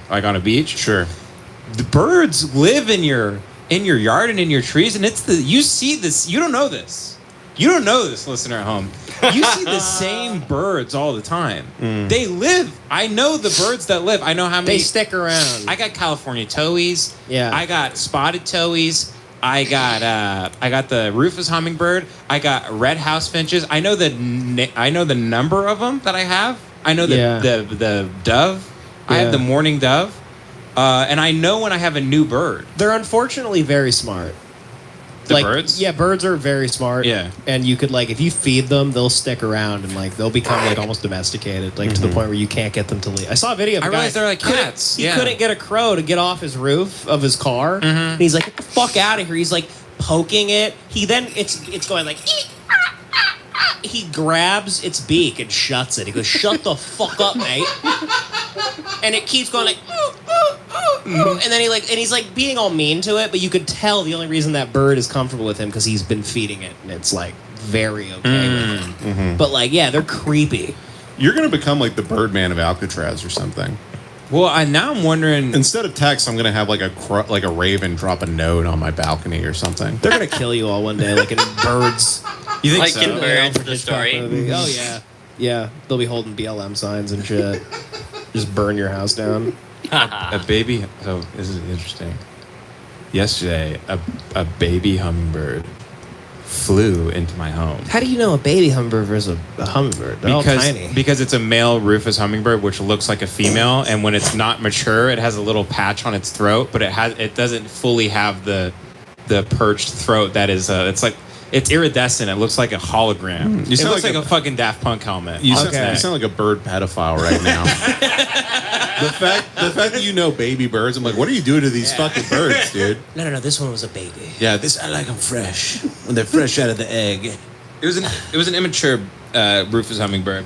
like on a beach. Sure. The birds live in your yard and in your trees, and you see this. You don't know this. You don't know this, listener at home. You see the same birds all the time. They live. I know the birds that live. I know how many. They stick around. I got California towhees. Yeah. I got spotted towhees. I got the Rufus hummingbird. I got red house finches. I know the number of them that I have. I know the dove. I have the mourning dove. And I know when I have a new bird. They're unfortunately very smart. The birds? Yeah, birds are very smart. Yeah. And you could, if you feed them, they'll stick around and, they'll become, almost domesticated, to the point where you can't get them to leave. I saw a video of a guy. I realized they're like cats. He couldn't get a crow to get off his roof of his car. And he's like, get the fuck out of here. He's, poking it. It's going he grabs its beak and shuts it. He goes, shut the fuck up, mate. And it keeps going and then he's being all mean to it, but you could tell the only reason that bird is comfortable with him because he's been feeding it, and it's very okay with him. But they're creepy. You're gonna become like the Birdman of Alcatraz or something. Well, now I'm wondering. Instead of text, I'm gonna have a raven drop a note on my balcony or something. They're gonna kill you all one day, like in Birds. You think like so? in Birds, the story. Oh yeah, yeah. They'll be holding BLM signs and shit. Just burn your house down. A baby. So this is interesting. Yesterday, a baby hummingbird flew into my home. How do you know a baby hummingbird versus a hummingbird? They're all tiny. Because it's a male Rufus hummingbird, which looks like a female, and when it's not mature, it has a little patch on its throat, but it doesn't fully have the perched throat that is it's iridescent. It looks like a hologram. It looks like a fucking Daft Punk helmet. You sound like a bird pedophile right now. the fact that you know baby birds, I'm like, what are you doing to these fucking birds, dude? No. This one was a baby. Yeah, I like them fresh when they're fresh out of the egg. It was an immature Rufus hummingbird,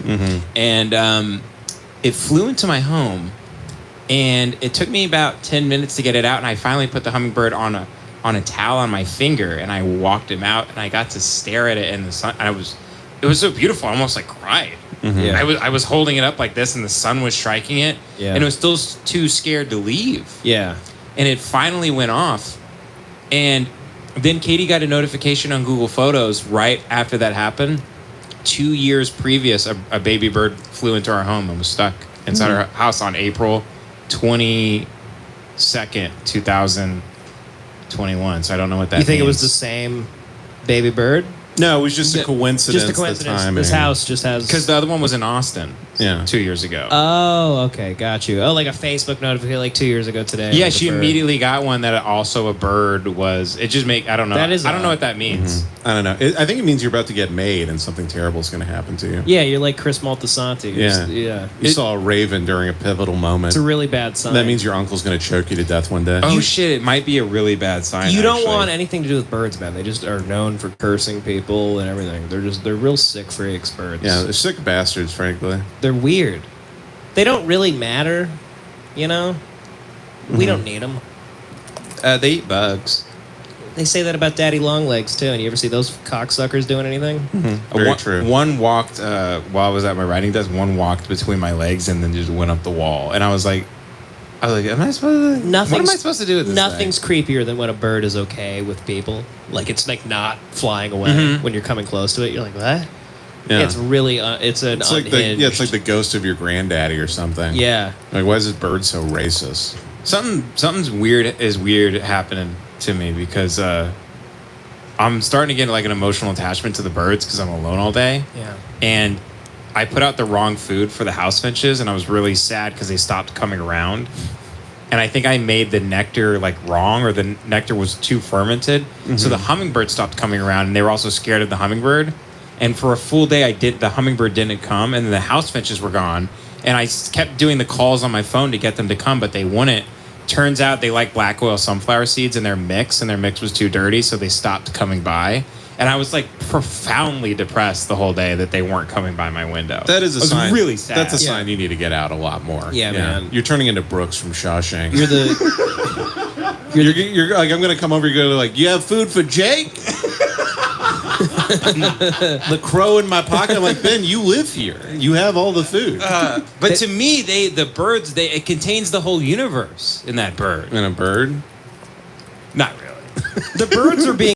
and it flew into my home, and it took me about 10 minutes to get it out, and I finally put the hummingbird on a towel on my finger, and I walked him out, and I got to stare at it in the sun. And it was so beautiful. I almost cried. Yeah. I was holding it up like this, and the sun was striking it, and it was still too scared to leave. Yeah. And it finally went off, and then Katie got a notification on Google Photos right after that happened. 2 years previous, a baby bird flew into our home and was stuck inside our house on April 22nd, 2021. So I don't know what that means. You think it was the same baby bird? No, it was just a coincidence. Just a coincidence. The This house just has... Because the other one was in Austin 2 years ago. Oh, okay. Got you. Oh, like a Facebook notification 2 years ago today. Yeah, she immediately got one that also a bird was... It just I don't know. I don't know what that means. I don't know. I think it means you're about to get made and something terrible is going to happen to you. Yeah, you're like Chris Moltisanti. Yeah. You saw a raven during a pivotal moment. It's a really bad sign. That means your uncle's going to choke you to death one day. Oh, shit. It might be a really bad sign, You don't want anything to do with birds, man. They just are known for cursing people and everything. They're real sick freaks, birds. Yeah, they're sick bastards, frankly. They're weird. They don't really matter, you know? We don't need them. They eat bugs. They say that about daddy long legs, too. And you ever see those cocksuckers doing anything? Very true. One walked, while I was at my writing desk, one walked between my legs and then just went up the wall. And I was like, am I supposed to... What am I supposed to do with this Nothing's thing? creepier than when a bird is okay with people. Like, it's not flying away when you're coming close to it. You're like, what? Yeah. It's really... it's an It's unhinged... it's like the ghost of your granddaddy or something. Yeah. Like, why is this bird so racist? Something's weird happening to me because I'm starting to get an emotional attachment to the birds because I'm alone all day. Yeah. And I put out the wrong food for the house finches, and I was really sad because they stopped coming around. And I think I made the nectar wrong, or the nectar was too fermented. So the hummingbird stopped coming around, and they were also scared of the hummingbird. And for a full day, the hummingbird didn't come, and the house finches were gone. And I kept doing the calls on my phone to get them to come, but they wouldn't. Turns out they like black oil sunflower seeds in their mix, and their mix was too dirty, so they stopped coming by. And I was profoundly depressed the whole day that they weren't coming by my window. That is a sign. Really sad. That's a sign you need to get out a lot more. Yeah, man. You're turning into Brooks from Shawshank. You're the... You're like, I'm gonna come over. You go you have food for Jake? the crow in my pocket. I'm like, Ben, you live here. You have all the food. But to me, the birds, it contains the whole universe in that bird. And a bird. Not really. The birds are being